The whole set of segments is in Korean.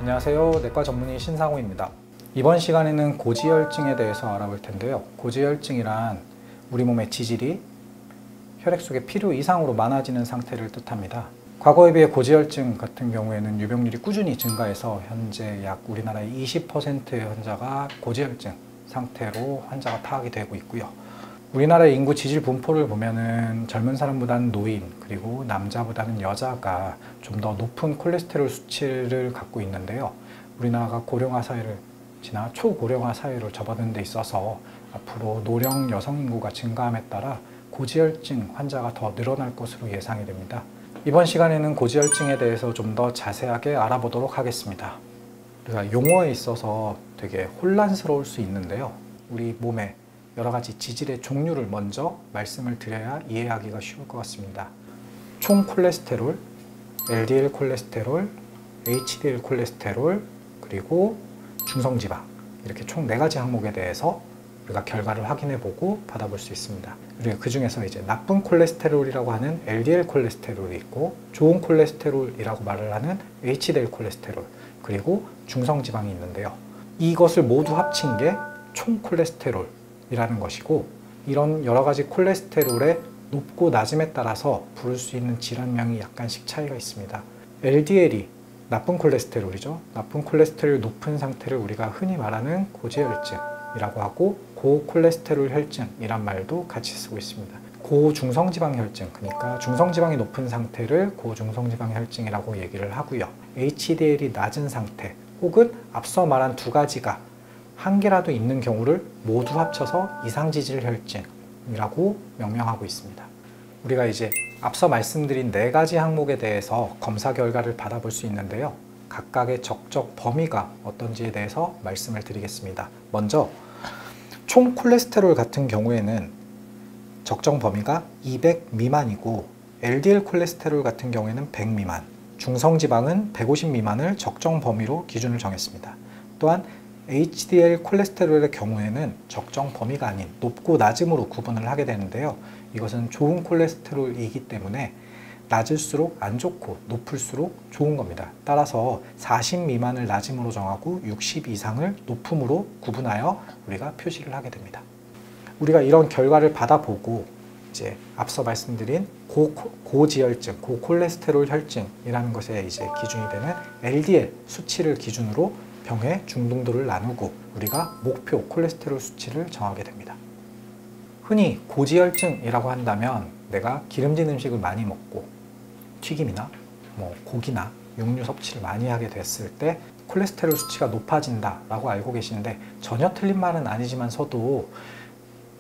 안녕하세요. 내과 전문의 신상호입니다. 이번 시간에는 고지혈증에 대해서 알아볼 텐데요. 고지혈증이란 우리 몸의 지질이 혈액 속에 필요 이상으로 많아지는 상태를 뜻합니다. 과거에 비해 고지혈증 같은 경우에는 유병률이 꾸준히 증가해서 현재 약 우리나라의 20%의 환자가 고지혈증 상태로 환자가 파악이 되고 있고요. 우리나라의 인구 지질 분포를 보면은 젊은 사람보다는 노인, 그리고 남자보다는 여자가 좀 더 높은 콜레스테롤 수치를 갖고 있는데요. 우리나라가 고령화 사회를 지나 초고령화 사회로 접어드는 데 있어서 앞으로 노령 여성 인구가 증가함에 따라 고지혈증 환자가 더 늘어날 것으로 예상이 됩니다. 이번 시간에는 고지혈증에 대해서 좀 더 자세하게 알아보도록 하겠습니다. 우리가 용어에 있어서 되게 혼란스러울 수 있는데요. 우리 몸에 여러 가지 지질의 종류를 먼저 말씀을 드려야 이해하기가 쉬울 것 같습니다. 총 콜레스테롤, LDL 콜레스테롤, HDL 콜레스테롤, 그리고 중성지방, 이렇게 총 4가지 항목에 대해서 우리가 결과를 확인해 보고 받아볼 수 있습니다. 그리고 그 중에서 이제 나쁜 콜레스테롤이라고 하는 LDL 콜레스테롤이 있고, 좋은 콜레스테롤이라고 말을 하는 HDL 콜레스테롤, 그리고 중성지방이 있는데요. 이것을 모두 합친 게 총 콜레스테롤이라는 것이고, 이런 여러 가지 콜레스테롤의 높고 낮음에 따라서 부를 수 있는 질환명이 약간씩 차이가 있습니다. LDL이 나쁜 콜레스테롤이죠. 나쁜 콜레스테롤이 높은 상태를 우리가 흔히 말하는 고지혈증이라고 하고, 고콜레스테롤 혈증이란 말도 같이 쓰고 있습니다. 고중성지방 혈증, 그러니까 중성지방이 높은 상태를 고중성지방 혈증이라고 얘기를 하고요. HDL이 낮은 상태, 혹은 앞서 말한 2가지가 한 개라도 있는 경우를 모두 합쳐서 이상지질 혈증이라고 명명하고 있습니다. 우리가 이제 앞서 말씀드린 4가지 항목에 대해서 검사 결과를 받아볼 수 있는데요. 각각의 적정 범위가 어떤지에 대해서 말씀을 드리겠습니다. 먼저 총 콜레스테롤 같은 경우에는 적정 범위가 200 미만이고, LDL 콜레스테롤 같은 경우에는 100 미만, 중성지방은 150 미만을 적정 범위로 기준을 정했습니다. 또한 HDL 콜레스테롤의 경우에는 적정 범위가 아닌 높고 낮음으로 구분을 하게 되는데요. 이것은 좋은 콜레스테롤이기 때문에 낮을수록 안 좋고 높을수록 좋은 겁니다. 따라서 40 미만을 낮음으로 정하고 60 이상을 높음으로 구분하여 우리가 표시를 하게 됩니다. 우리가 이런 결과를 받아보고 이제 앞서 말씀드린 고지혈증, 고콜레스테롤 혈증이라는 것에 이제 기준이 되는 LDL 수치를 기준으로 병의 중등도를 나누고 우리가 목표 콜레스테롤 수치를 정하게 됩니다. 흔히 고지혈증이라고 한다면 내가 기름진 음식을 많이 먹고 튀김이나 고기나 육류 섭취를 많이 하게 됐을 때 콜레스테롤 수치가 높아진다라고 알고 계시는데, 전혀 틀린 말은 아니지만서도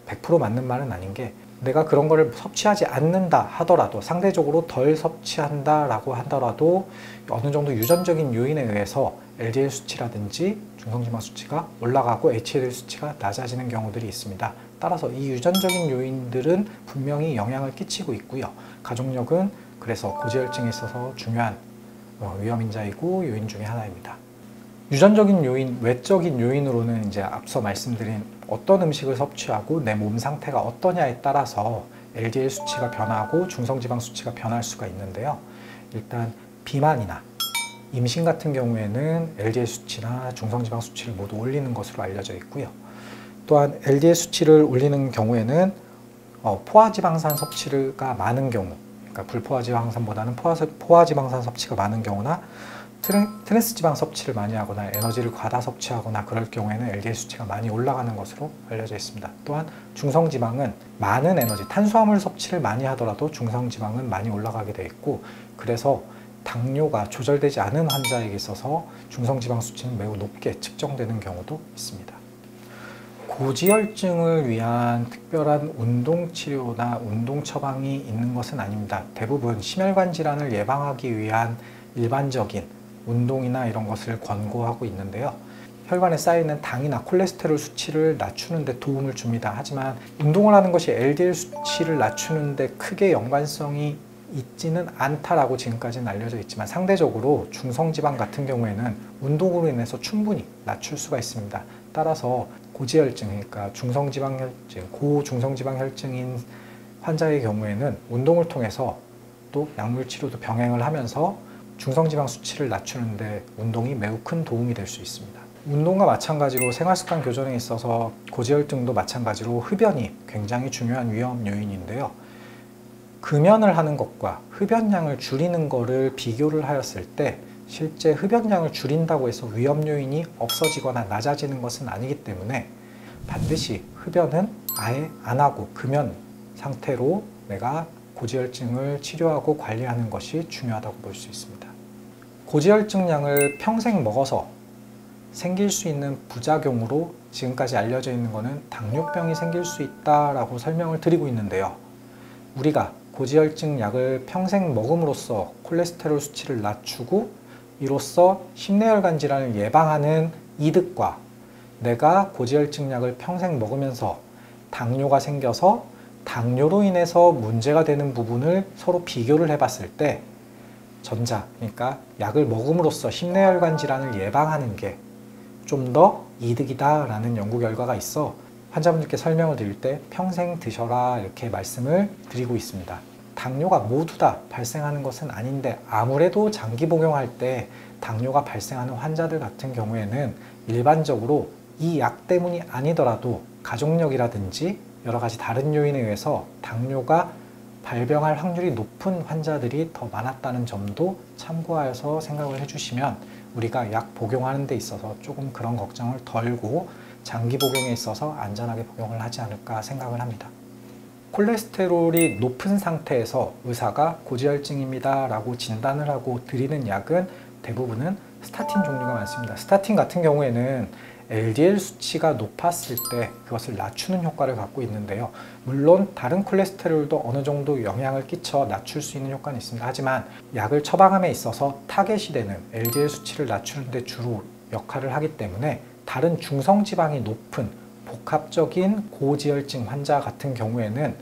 100% 맞는 말은 아닌 게, 내가 그런 거를 섭취하지 않는다 하더라도, 상대적으로 덜 섭취한다라고 하더라도 어느 정도 유전적인 요인에 의해서 LDL 수치라든지 중성지방 수치가 올라가고 HDL 수치가 낮아지는 경우들이 있습니다. 따라서 이 유전적인 요인들은 분명히 영향을 끼치고 있고요. 가족력은 그래서 고지혈증에 있어서 중요한 위험인자이고 요인 중에 하나입니다. 유전적인 요인, 외적인 요인으로는 이제 앞서 말씀드린 어떤 음식을 섭취하고 내 몸 상태가 어떠냐에 따라서 LDL 수치가 변하고 중성지방 수치가 변할 수가 있는데요. 일단 비만이나 임신 같은 경우에는 LDL 수치나 중성지방 수치를 모두 올리는 것으로 알려져 있고요. 또한 LDL 수치를 올리는 경우에는 포화지방산 섭취가 많은 경우, 그러니까 불포화지방산보다는 포화지방산 섭취가 많은 경우나 트랜스지방 섭취를 많이 하거나 에너지를 과다 섭취하거나 그럴 경우에는 LDL 수치가 많이 올라가는 것으로 알려져 있습니다. 또한 중성지방은 많은 에너지, 탄수화물 섭취를 많이 하더라도 중성지방은 많이 올라가게 되어 있고, 그래서 당뇨가 조절되지 않은 환자에게 있어서 중성지방 수치는 매우 높게 측정되는 경우도 있습니다. 고지혈증을 위한 특별한 운동치료나 운동 처방이 있는 것은 아닙니다. 대부분 심혈관 질환을 예방하기 위한 일반적인 운동이나 이런 것을 권고하고 있는데요. 혈관에 쌓이는 당이나 콜레스테롤 수치를 낮추는 데 도움을 줍니다. 하지만 운동을 하는 것이 LDL 수치를 낮추는 데 크게 연관성이 있지는 않다라고 지금까지는 알려져 있지만, 상대적으로 중성지방 같은 경우에는 운동으로 인해서 충분히 낮출 수가 있습니다. 따라서 고지혈증, 그러니까 중성지방 혈증, 고중성지방 혈증인 환자의 경우에는 운동을 통해서 또 약물 치료도 병행을 하면서 중성지방 수치를 낮추는데 운동이 매우 큰 도움이 될 수 있습니다. 운동과 마찬가지로 생활습관 교정에 있어서 고지혈증도 마찬가지로 흡연이 굉장히 중요한 위험 요인인데요. 금연을 하는 것과 흡연량을 줄이는 것을 비교를 하였을 때 실제 흡연량을 줄인다고 해서 위험 요인이 없어지거나 낮아지는 것은 아니기 때문에 반드시 흡연은 아예 안 하고 금연 상태로 내가 고지혈증을 치료하고 관리하는 것이 중요하다고 볼 수 있습니다. 고지혈증약을 평생 먹어서 생길 수 있는 부작용으로 지금까지 알려져 있는 것은 당뇨병이 생길 수 있다라고 설명을 드리고 있는데요. 우리가 고지혈증 약을 평생 먹음으로써 콜레스테롤 수치를 낮추고 이로써 심내혈관 질환을 예방하는 이득과 내가 고지혈증 약을 평생 먹으면서 당뇨가 생겨서 당뇨로 인해서 문제가 되는 부분을 서로 비교를 해봤을 때 전자, 그러니까 약을 먹음으로써 심내혈관 질환을 예방하는 게 좀 더 이득이다라는 연구 결과가 있어 환자분들께 설명을 드릴 때 평생 드셔라 이렇게 말씀을 드리고 있습니다. 당뇨가 모두 다 발생하는 것은 아닌데 아무래도 장기 복용할 때 당뇨가 발생하는 환자들 같은 경우에는 일반적으로 이 약 때문이 아니더라도 가족력이라든지 여러 가지 다른 요인에 의해서 당뇨가 발병할 확률이 높은 환자들이 더 많았다는 점도 참고하여서 생각을 해주시면 우리가 약 복용하는 데 있어서 조금 그런 걱정을 덜고 장기 복용에 있어서 안전하게 복용을 하지 않을까 생각을 합니다. 콜레스테롤이 높은 상태에서 의사가 고지혈증입니다 라고 진단을 하고 드리는 약은 대부분은 스타틴 종류가 많습니다. 스타틴 같은 경우에는 LDL 수치가 높았을 때 그것을 낮추는 효과를 갖고 있는데요. 물론 다른 콜레스테롤도 어느 정도 영향을 끼쳐 낮출 수 있는 효과는 있습니다. 하지만 약을 처방함에 있어서 타겟이 되는 LDL 수치를 낮추는 데 주로 역할을 하기 때문에 다른 중성지방이 높은 복합적인 고지혈증 환자 같은 경우에는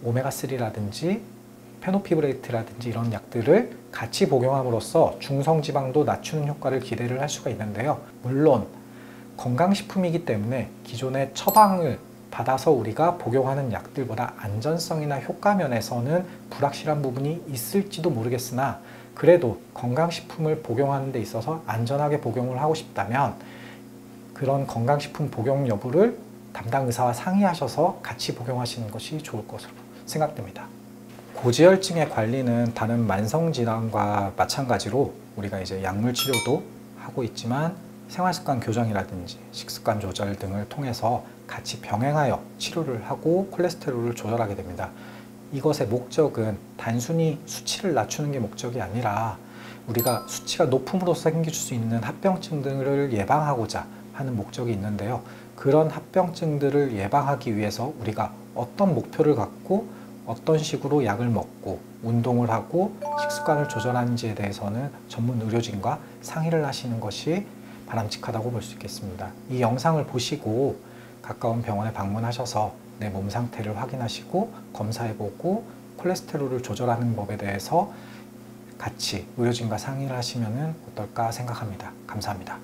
오메가3라든지 페노피브레이트라든지 이런 약들을 같이 복용함으로써 중성지방도 낮추는 효과를 기대를 할 수가 있는데요. 물론 건강식품이기 때문에 기존의 처방을 받아서 우리가 복용하는 약들보다 안전성이나 효과 면에서는 불확실한 부분이 있을지도 모르겠으나 그래도 건강식품을 복용하는 데 있어서 안전하게 복용을 하고 싶다면 그런 건강식품 복용 여부를 담당 의사와 상의하셔서 같이 복용하시는 것이 좋을 것으로 생각됩니다. 고지혈증의 관리는 다른 만성질환과 마찬가지로 우리가 이제 약물 치료도 하고 있지만 생활습관 교정이라든지 식습관 조절 등을 통해서 같이 병행하여 치료를 하고 콜레스테롤을 조절하게 됩니다. 이것의 목적은 단순히 수치를 낮추는 게 목적이 아니라 우리가 수치가 높음으로써 생길 수 있는 합병증 등을 예방하고자 하는 목적이 있는데요. 그런 합병증들을 예방하기 위해서 우리가 어떤 목표를 갖고 어떤 식으로 약을 먹고 운동을 하고 식습관을 조절하는지에 대해서는 전문 의료진과 상의를 하시는 것이 바람직하다고 볼 수 있겠습니다. 이 영상을 보시고 가까운 병원에 방문하셔서 내 몸 상태를 확인하시고 검사해보고 콜레스테롤을 조절하는 법에 대해서 같이 의료진과 상의를 하시면 어떨까 생각합니다. 감사합니다.